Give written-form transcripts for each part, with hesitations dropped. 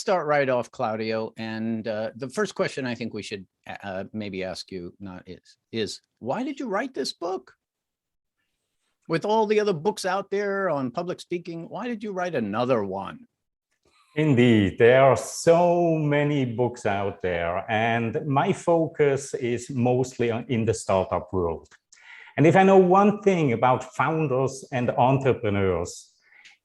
start right off, Claudio. And the first question I think we should maybe ask you is why did you write this book? With all the other books out there on public speaking, why did you write another one? Indeed, there are so many books out there, and my focus is mostly in the startup world. And if I know one thing about founders and entrepreneurs,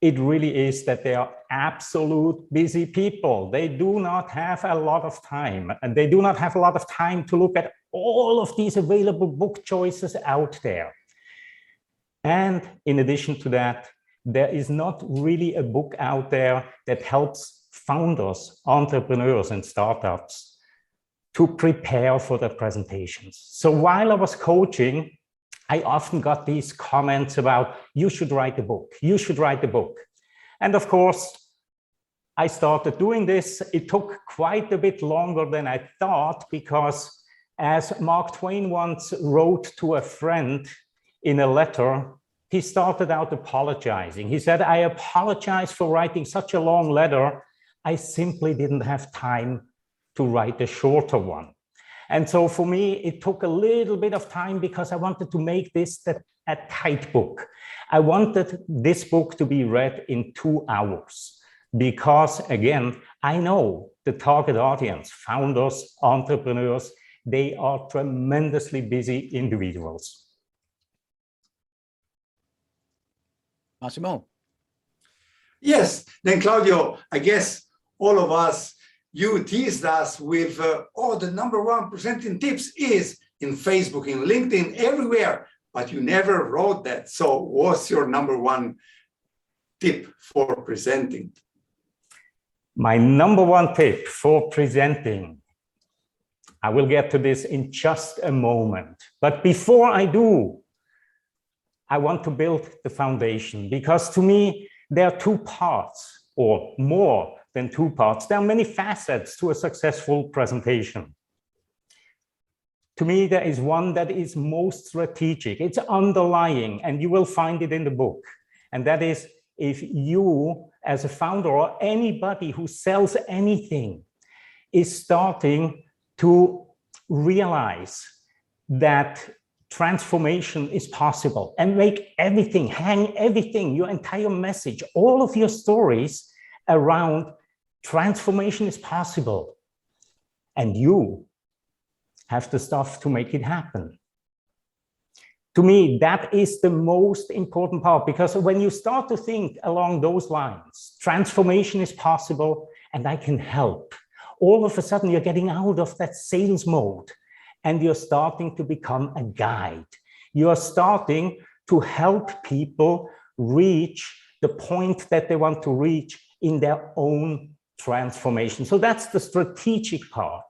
it really is that they are absolute busy people. They do not have a lot of time, and they do not have a lot of time to look at all of these available book choices out there. And in addition to that, there is not really a book out there that helps founders, entrepreneurs, and startups to prepare for their presentations. So while I was coaching, I often got these comments about, you should write a book, you should write a book. And of course, I started doing this. It took quite a bit longer than I thought, because as Mark Twain once wrote to a friend in a letter, he started out apologizing. He said, I apologize for writing such a long letter. I simply didn't have time to write a shorter one. And so for me, it took a little bit of time because I wanted to make this a tight book. I wanted this book to be read in 2 hours because, again, I know the target audience, founders, entrepreneurs, they are tremendously busy individuals. Massimo. Yes, then Claudio, I guess all of us, you teased us with, the #1 presenting tips is in Facebook, in LinkedIn, everywhere, but you never wrote that. So what's your #1 tip for presenting? My #1 tip for presenting, I will get to this in just a moment. But before I do, I want to build the foundation, because to me, there are 2 parts, or more than 2 parts. There are many facets to a successful presentation. To me, there is one that is most strategic. It's underlying, and you will find it in the book. And that is, if you, as a founder or anybody who sells anything, is starting to realize that transformation is possible, and make everything, hang everything, your entire message, all of your stories around transformation is possible. And you have the stuff to make it happen. To me, that is the most important part, because when you start to think along those lines, transformation is possible and I can help, all of a sudden you're getting out of that sales mode. And you're starting to become a guide. You're starting to help people reach the point that they want to reach in their own transformation. So that's the strategic part.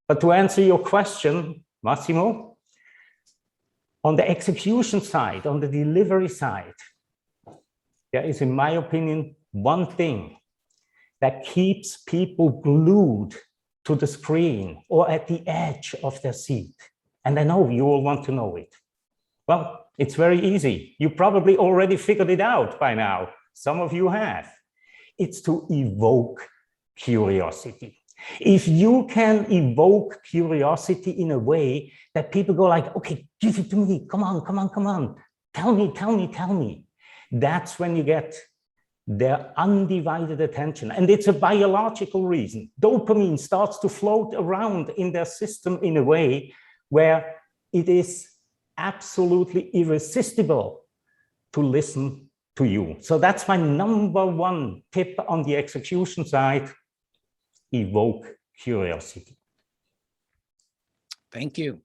But to answer your question, Massimo, on the execution side, on the delivery side, there is, in my opinion, one thing that keeps people glued to the screen or at the edge of their seat. And I know you all want to know it. Well, it's very easy. You probably already figured it out by now. Some of you have. It's to evoke curiosity. If you can evoke curiosity in a way that people go like, okay, give it to me. Come on, come on, come on. Tell me, tell me, tell me. That's when you get their undivided attention. And it's a biological reason. Dopamine starts to float around in their system in a way where it is absolutely irresistible to listen to you. So that's my #1 tip on the execution side: evoke curiosity. Thank you.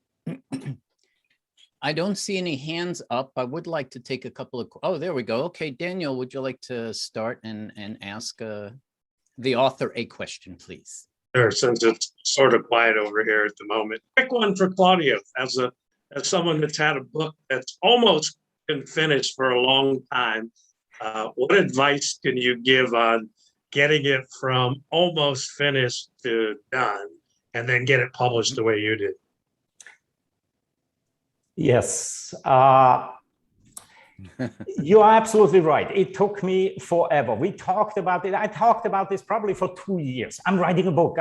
I don't see any hands up. I would like to take a couple of, oh, there we go. Okay, Daniel, would you like to start and ask the author a question, please? Sure, since it's sort of quiet over here at the moment. Quick one for Claudio, as someone that's had a book that's almost been finished for a long time. What advice can you give on getting it from almost finished to done and then get it published the way you did? Yes. You are absolutely right. It took me forever. We talked about it. I talked about this probably for 2 years. I'm writing a book,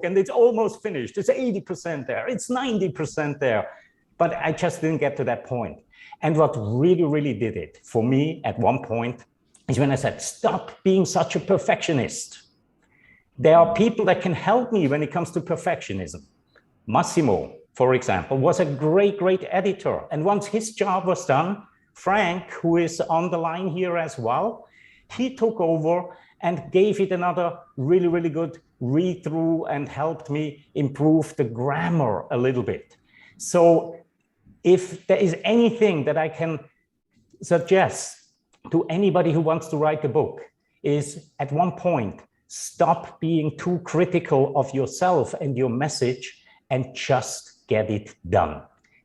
and it's almost finished. It's 80% there. It's 90% there. But I just didn't get to that point. And what really, really did it for me at one point is when I said, stop being such a perfectionist. There are people that can help me when it comes to perfectionism. Massimo, for example, was a great, great editor. And once his job was done, Frank, who is on the line here as well, he took over and gave it another really, really good read through and helped me improve the grammar a little bit. So if there is anything that I can suggest to anybody who wants to write a book is at one point, stop being too critical of yourself and your message and just get it done.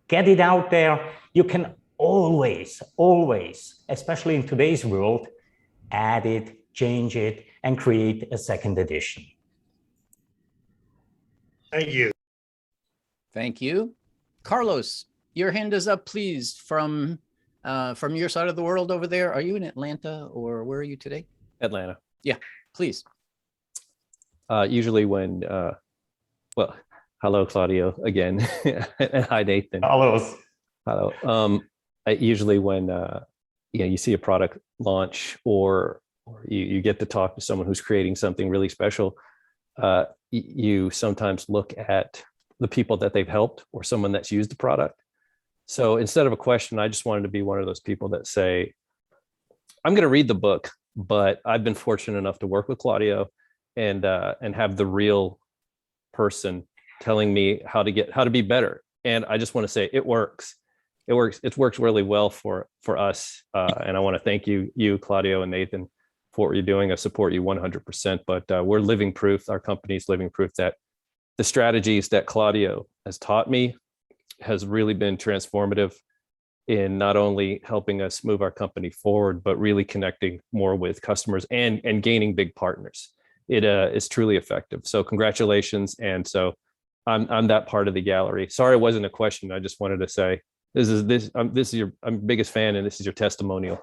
Get it out there. You can always, especially in today's world, add it, change it, and create a second edition. Thank you. Thank you. Carlos, your hand is up, please, from your side of the world over there. Are you in Atlanta or where are you today? Atlanta. Yeah, please. Usually when, well, hello, Claudio, again. And hi, Nathan. Hello. Usually when you see a product launch or you get to talk to someone who's creating something really special, you sometimes look at the people that they've helped or someone that's used the product. So instead of a question, I just wanted to be one of those people that say, I'm going to read the book, but I've been fortunate enough to work with Claudio and have the real person telling me how to be better. And I just want to say it works. It works. It's worked really well for us. And I want to thank you, Claudio and Nathan, for what you're doing. I support you 100%, but we're living proof. Our company's living proof that the strategies that Claudio has taught me has really been transformative in not only helping us move our company forward, but really connecting more with customers and gaining big partners. It is truly effective. So congratulations. And so I'm that part of the gallery. Sorry, it wasn't a question. I just wanted to say, I'm the biggest fan, and this is your testimonial.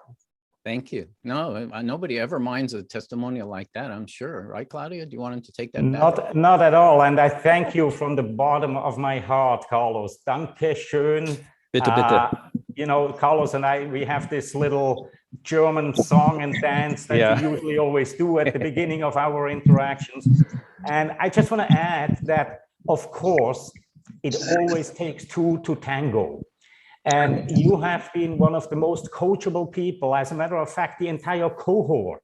Thank you. No, nobody ever minds a testimonial like that, I'm sure. Right, Claudia? Do you want him to take that back? Not at all. And I thank you from the bottom of my heart, Carlos. Danke schön. Bitte, bitte. You know, Carlos and I, we have this little German song and dance that we usually always do at the beginning of our interactions. And I just want to add that, of course, it always takes two to tango. And you have been one of the most coachable people. As a matter of fact, the entire cohort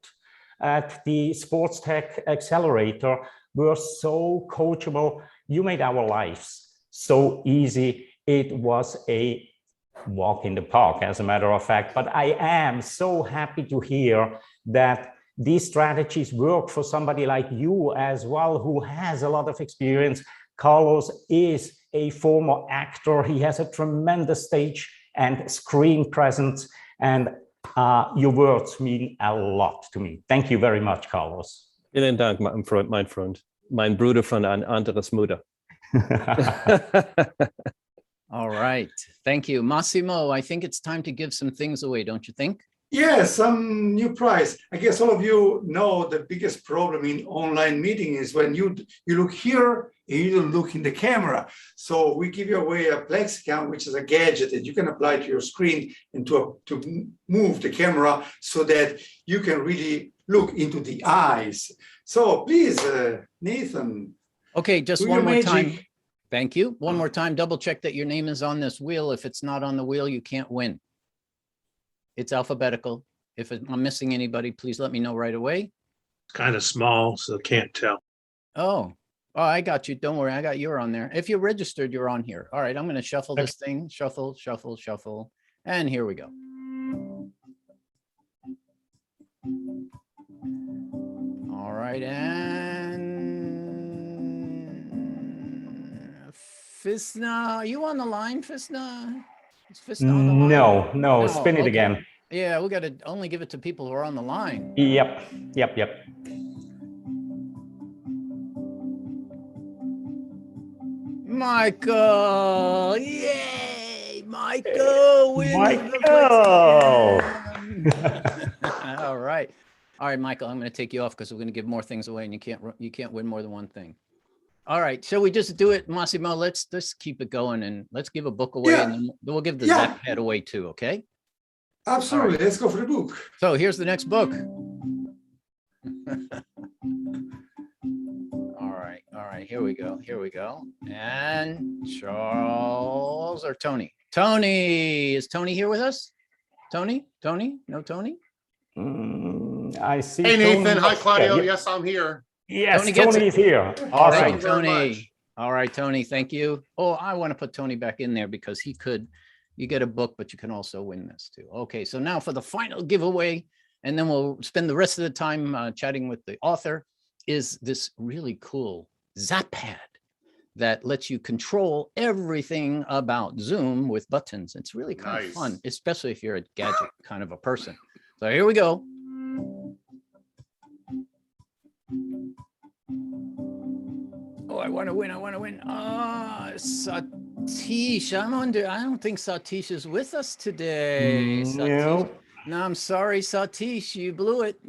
at the Sports Tech Accelerator were so coachable. You made our lives so easy. It was a walk in the park, as a matter of fact. But I am so happy to hear that these strategies work for somebody like you as well, who has a lot of experience. Carlos is a former actor. He has a tremendous stage and screen presence, and your words mean a lot to me. Thank you very much, Carlos. Vielen Dank, mein Freund, mein Bruder von ein anderes Mutter. All right. Thank you. Massimo, I think it's time to give some things away, don't you think? Yes, some new prize. I guess all of you know the biggest problem in online meeting is when you look here and you look in the camera. So we give you away a Plexicam, which is a gadget that you can apply to your screen and to move the camera so that you can really look into the eyes. So please, Nathan. Okay, just one more time. Thank you. One more time, double check that your name is on this wheel. If it's not on the wheel, you can't win. It's alphabetical. If I'm missing anybody, please let me know right away. It's kind of small, so can't tell. Oh, I got you. Don't worry. I got you on there. If you're registered, you're on here. All right. I'm going to shuffle this thing. Shuffle, shuffle, shuffle. And here we go. All right. And Fisna, are you on the line, Fisna? Is Fisna on the line? No, spin it again. Yeah, we got to only give it to people who are on the line. Yep. Michael, yay! Michael wins Michael! All right. All right, Michael, I'm going to take you off because we're going to give more things away and you can't win more than one thing. All right. Shall we just do it, Massimo? Let's just keep it going and let's give a book away and then we'll give the Zap Pad away too. Okay. Absolutely. Right. Let's go for the book. So here's the next book. All right. Here we go. And Charles or Tony? Tony, is Tony here with us? Tony? No, Tony? I see. Hey, Nathan. Tony. Hi, Claudio. Yeah. Yes, I'm here. Yes, Tony gets Tony is here. All Awesome. right, Thank you very Tony. much. All right, Tony. Thank you. Oh, I want to put Tony back in there because you get a book, but you can also win this too. Okay, so now for the final giveaway, and then we'll spend the rest of the time chatting with the author, is this really cool Zap Pad that lets you control everything about Zoom with buttons. It's really kind of fun, especially if you're a gadget kind of a person. So here we go. Oh, I want to win. Satish, I don't think Satish is with us today. No. No, I'm sorry, Satish, you blew it.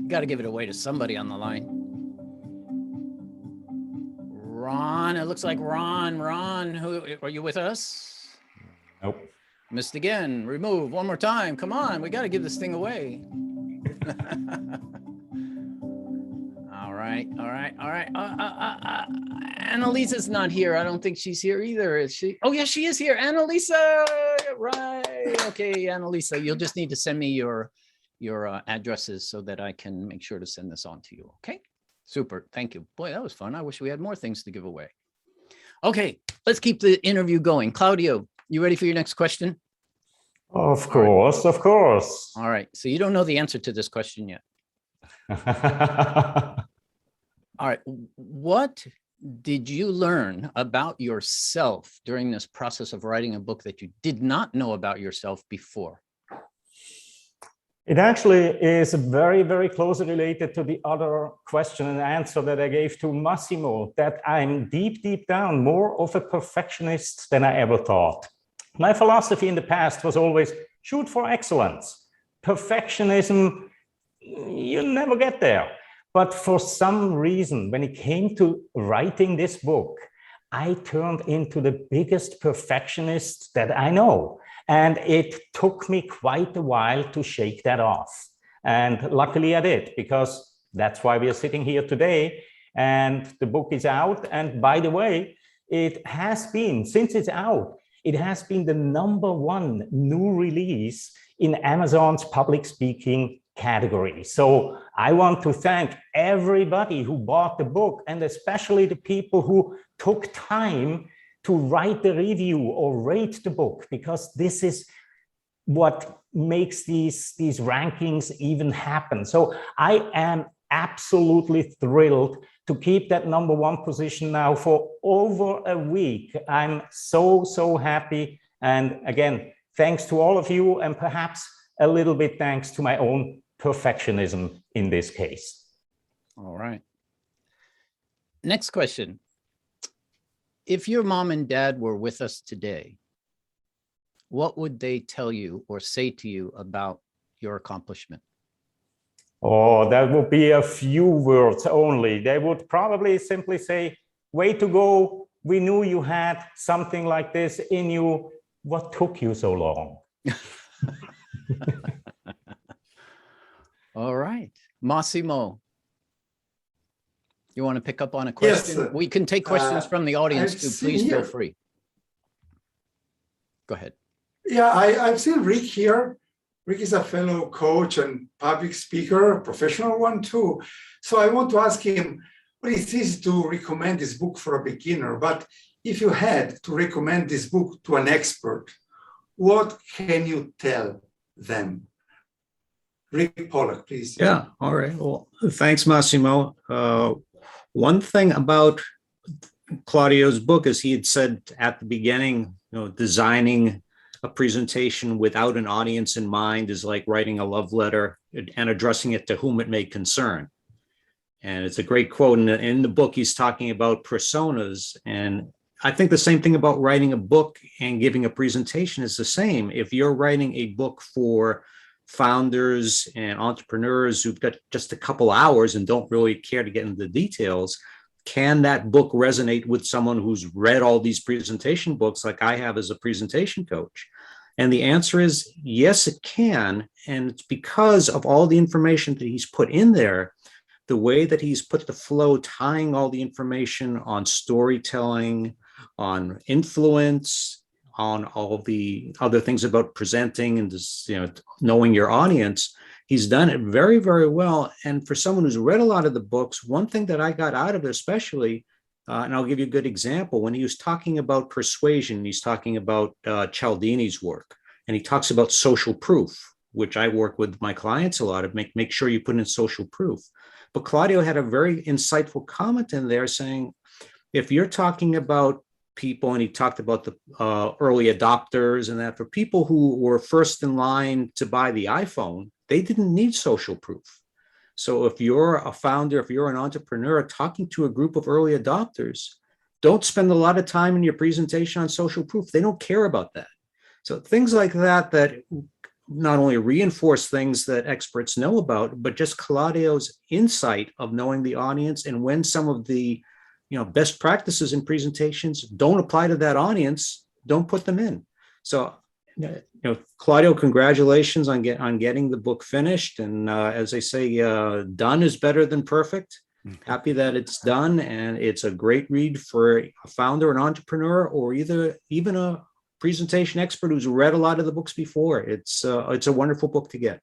Got to give it away to somebody on the line. Ron, it looks like Ron, who are you with us? Nope. Missed again. Remove one more time. Come on, we got to give this thing away. All right. Annalisa's not here. I don't think she's here either. Is she? Oh, yeah, she is here. Annalisa. Right. Okay, Annalisa, you'll just need to send me your addresses so that I can make sure to send this on to you. Okay. Super. Thank you. Boy, that was fun. I wish we had more things to give away. Okay, let's keep the interview going. Claudio, you ready for your next question? Of course. All right. So you don't know the answer to this question yet. All right. What did you learn about yourself during this process of writing a book that you did not know about yourself before? It actually is very, very closely related to the other question and answer that I gave to Massimo, that I'm deep down more of a perfectionist than I ever thought. My philosophy in the past was always shoot for excellence. Perfectionism, you never get there. But for some reason, when it came to writing this book, I turned into the biggest perfectionist that I know. And it took me quite a while to shake that off. And luckily I did, because that's why we are sitting here today. And the book is out. And by the way, it has been, since it's out, it has been the #1 new release in Amazon's public speaking category. So I want to thank everybody who bought the book, and especially the people who took time to write the review or rate the book, because this is what makes these rankings even happen. So I am absolutely thrilled to keep that #1 position now for over a week. I'm so happy. And again, thanks to all of you, and perhaps a little bit thanks to my own perfectionism in this case. All right. Next question. If your mom and dad were with us today, what would they tell you or say to you about your accomplishment? Oh, that would be a few words only. They would probably simply say, way to go. We knew you had something like this in you. What took you so long? All right. Massimo, you want to pick up on a question? Yes, we can take questions from the audience too. Please feel free. Go ahead. Yeah, I've seen Rick here. Rick is a fellow coach and public speaker, a professional one too. So I want to ask him, well, it's easy to recommend this book for a beginner, but if you had to recommend this book to an expert, what can you tell them? Rick Pollack, please. Yeah, all right. Well, thanks, Massimo. One thing about Claudio's book is he had said at the beginning, designing a presentation without an audience in mind is like writing a love letter and addressing it to whom it may concern. And it's a great quote. And in the book, he's talking about personas. And I think the same thing about writing a book and giving a presentation is the same. If you're writing a book for founders and entrepreneurs who've got just a couple hours and don't really care to get into the details, can that book resonate with someone who's read all these presentation books like I have as a presentation coach? And the answer is yes, it can. And it's because of all the information that he's put in there, the way that he's put the flow, tying all the information on storytelling, on influence, on all the other things about presenting and just, knowing your audience. He's done it very, very well. And for someone who's read a lot of the books, one thing that I got out of it especially, and I'll give you a good example, when he was talking about persuasion, he's talking about Cialdini's work, and he talks about social proof, which I work with my clients a lot of, make sure you put in social proof. But Claudio had a very insightful comment in there saying, if you're talking about people, and he talked about the early adopters and that, for people who were first in line to buy the iPhone, they didn't need social proof. So if you're a founder, if you're an entrepreneur talking to a group of early adopters, don't spend a lot of time in your presentation on social proof. They don't care about that. So things like that, that not only reinforce things that experts know about, but just Claudio's insight of knowing the audience, and when some of the best practices in presentations don't apply to that audience, don't put them in. So, Claudio, congratulations on getting the book finished. And as I say, done is better than perfect. Happy that it's done, and it's a great read for a founder, an entrepreneur, or even a presentation expert who's read a lot of the books before. It's a wonderful book to get.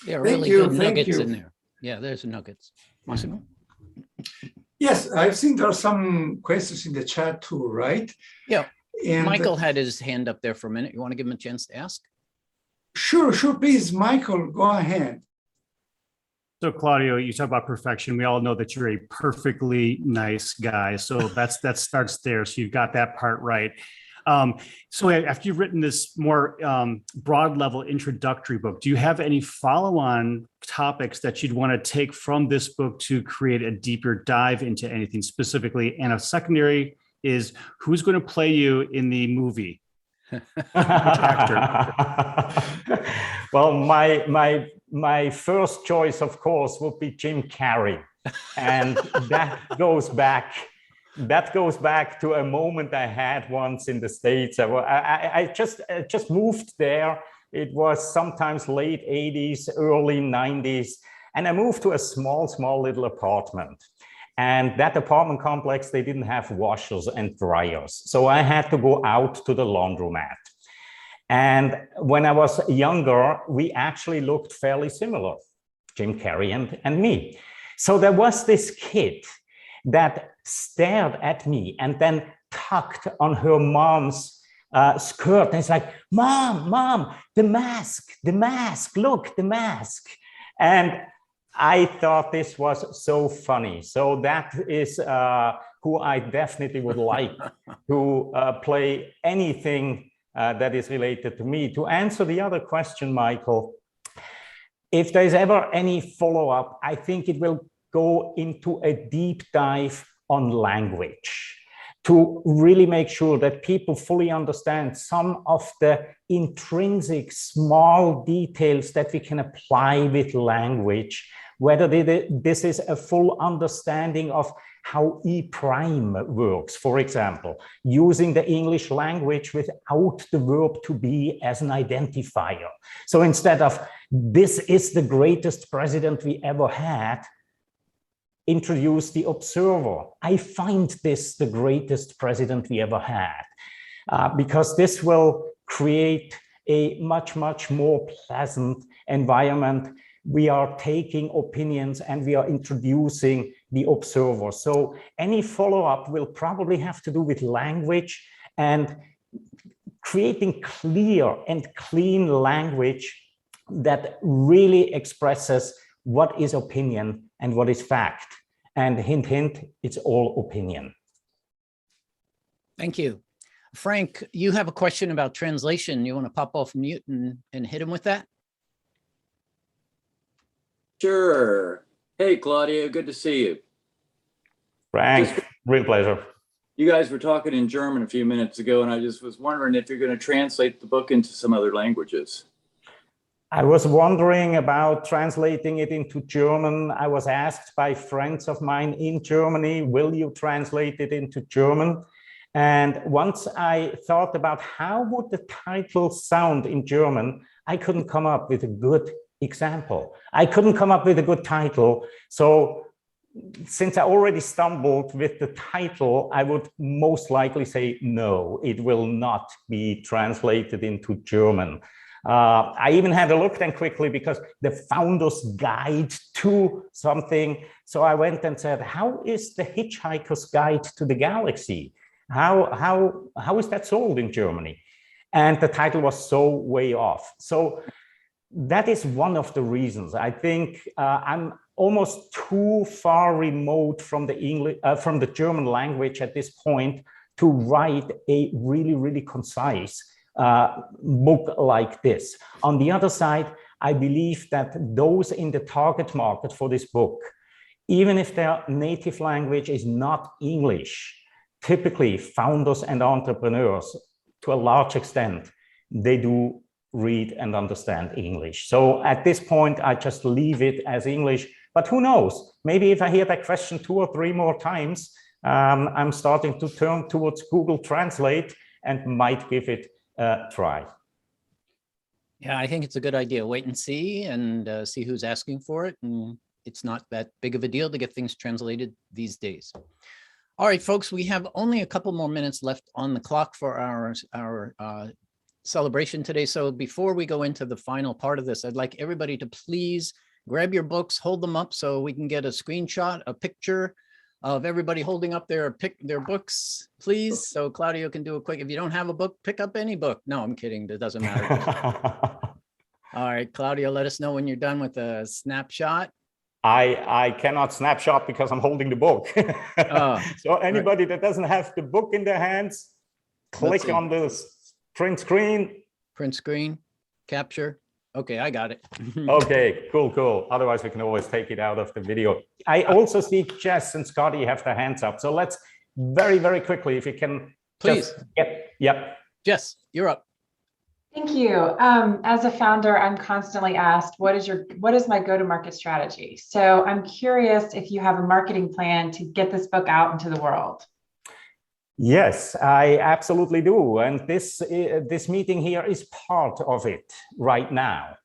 Yeah, really good nuggets in there. Yeah, there's nuggets. Massimo? Yes, I've seen there are some questions in the chat too, right? Yeah. And Michael had his hand up there for a minute. You want to give him a chance to ask? Sure, please, Michael, go ahead. So Claudio, you talk about perfection. We all know that you're a perfectly nice guy. So that starts there. So you've got that part right. So after you've written this more broad level introductory book, do you have any follow-on topics that you'd want to take from this book to create a deeper dive into anything specifically? And a secondary is, who's going to play you in the movie? Which actor? Well, my first choice, of course, would be Jim Carrey, and that goes back to a moment I had once in the States. I just moved there. It was sometimes late 80s, early 90s, and I moved to a small little apartment. And that apartment complex, they didn't have washers and dryers. So I had to go out to the laundromat. And when I was younger, we actually looked fairly similar, Jim Carrey and me. So there was this kid that stared at me and then tugged on her mom's skirt. And it's like, Mom, the mask, look, the mask. And I thought this was so funny. So that is who I definitely would like to play anything that is related to me. To answer the other question, Michael, if there's ever any follow-up, I think it will go into a deep dive on language to really make sure that people fully understand some of the intrinsic small details that we can apply with language, whether this is a full understanding of how E prime works, for example, using the English language without the verb to be as an identifier. So instead of, this is the greatest president we ever had, introduce the observer. I find this the greatest president we ever had, because this will create a much more pleasant environment. We are taking opinions and we are introducing the observer. So any follow-up will probably have to do with language and creating clear and clean language that really expresses what is opinion and what is fact. And hint, hint, it's all opinion. Thank you. Frank, you have a question about translation. You want to pop off mute and hit him with that? Sure. Hey, Claudia, good to see you. Frank, real pleasure. You guys were talking in German a few minutes ago, and I just was wondering if you're going to translate the book into some other languages. I was wondering about translating it into German. I was asked by friends of mine in Germany, will you translate it into German? And once I thought about how would the title sound in German, I couldn't come up with a good example. I couldn't come up with a good title. So since I already stumbled with the title, I would most likely say, no, it will not be translated into German. I even had a look then quickly because the founder's guide to something. So I went and said, how is the Hitchhiker's Guide to the Galaxy? How is that sold in Germany? And the title was so way off. So that is one of the reasons. I think I'm almost too far remote from the German language at this point to write a really, really concise book like this. On the other side, I believe that those in the target market for this book, even if their native language is not English, typically founders and entrepreneurs, to a large extent, they do read and understand English. So at this point, I just leave it as English. But who knows? Maybe if I hear that question 2 or 3 more times, I'm starting to turn towards Google Translate and might give it a try. Yeah, I think it's a good idea. Wait and see who's asking for it. And it's not that big of a deal to get things translated these days. All right, folks, we have only a couple more minutes left on the clock for our celebration today. So before we go into the final part of this, I'd like everybody to please grab your books, hold them up so we can get a screenshot, a picture of everybody holding up their books, please. So Claudio can do a quick, if you don't have a book, pick up any book. No, I'm kidding. That doesn't matter. All right, Claudio, let us know when you're done with the snapshot. I cannot snapshot because I'm holding the book. So anybody that doesn't have the book in their hands, click on the print screen. Print screen, capture. Okay, I got it. Okay, cool. Otherwise, we can always take it out of the video. I also see Jess and Scotty have their hands up. So let's very, very quickly, if you can. Please. Yep. Jess, you're up. Thank you. As a founder, I'm constantly asked, what is my go-to-market strategy? So I'm curious if you have a marketing plan to get this book out into the world. Yes, I absolutely do. And this meeting here is part of it right now.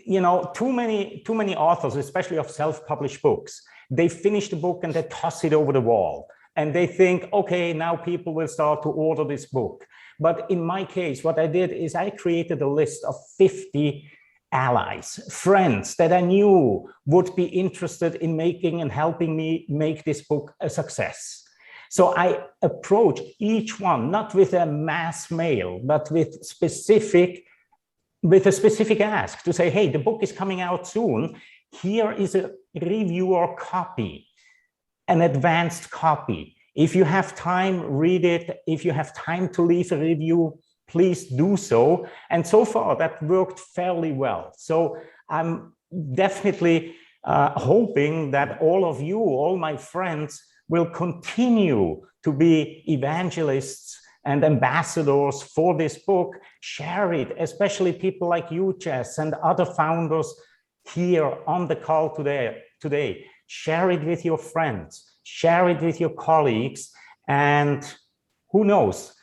You know, too many authors, especially of self-published books, they finish the book and they toss it over the wall. And they think, okay, now people will start to order this book. But in my case, what I did is I created a list of 50 allies, friends that I knew would be interested in making and helping me make this book a success. So I approach each one, not with a mass mail, but with a specific ask to say, hey, the book is coming out soon. Here is a reviewer copy, an advanced copy. If you have time, read it. If you have time to leave a review, please do so. And so far, that worked fairly well. So I'm definitely hoping that all of you, all my friends, will continue to be evangelists and ambassadors for this book. Share it, especially people like you, Jess, and other founders here on the call today. Share it with your friends. Share it with your colleagues, and who knows,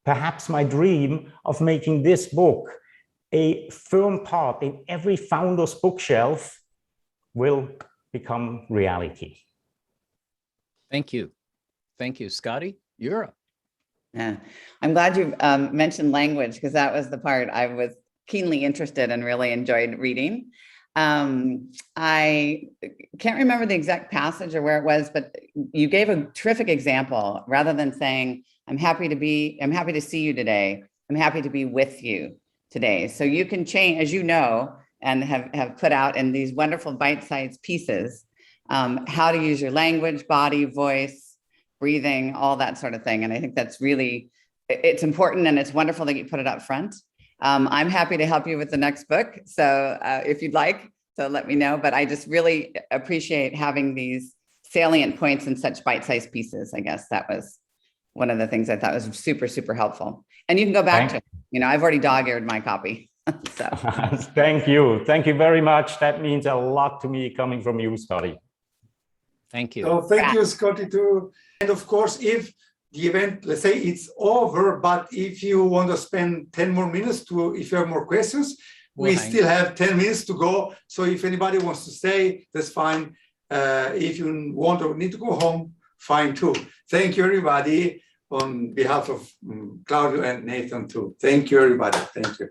perhaps my dream of making this book a firm part in every founder's bookshelf will become reality. Thank you. Thank you. Scotty, you're up. Yeah, I'm glad you mentioned language, because that was the part I was keenly interested and really enjoyed reading. I can't remember the exact passage or where it was, but you gave a terrific example. Rather than saying, I'm happy to see you today, I'm happy to be with you today. So you can change, as you know, and have put out in these wonderful bite-sized pieces, how to use your language, body, voice, breathing, all that sort of thing. And I think that's really, it's important, and it's wonderful that you put it up front. I'm happy to help you with the next book. So if you'd like So let me know, but I just really appreciate having these salient points in such bite-sized pieces. I guess that was one of the things I thought was super, super helpful. And you can go back to it. You know, I've already dog-eared my copy. So Thank you. Thank you very much. That means a lot to me coming from you, Scotty. Thank you. So thank you, Scotty, too. And of course, if the event, let's say it's over, but if you want to spend 10 more minutes if you have more questions, we still have 10 minutes to go. So if anybody wants to stay, that's fine. If you want or need to go home, fine too. Thank you, everybody, on behalf of Claudio and Nathan too. Thank you, everybody. Thank you.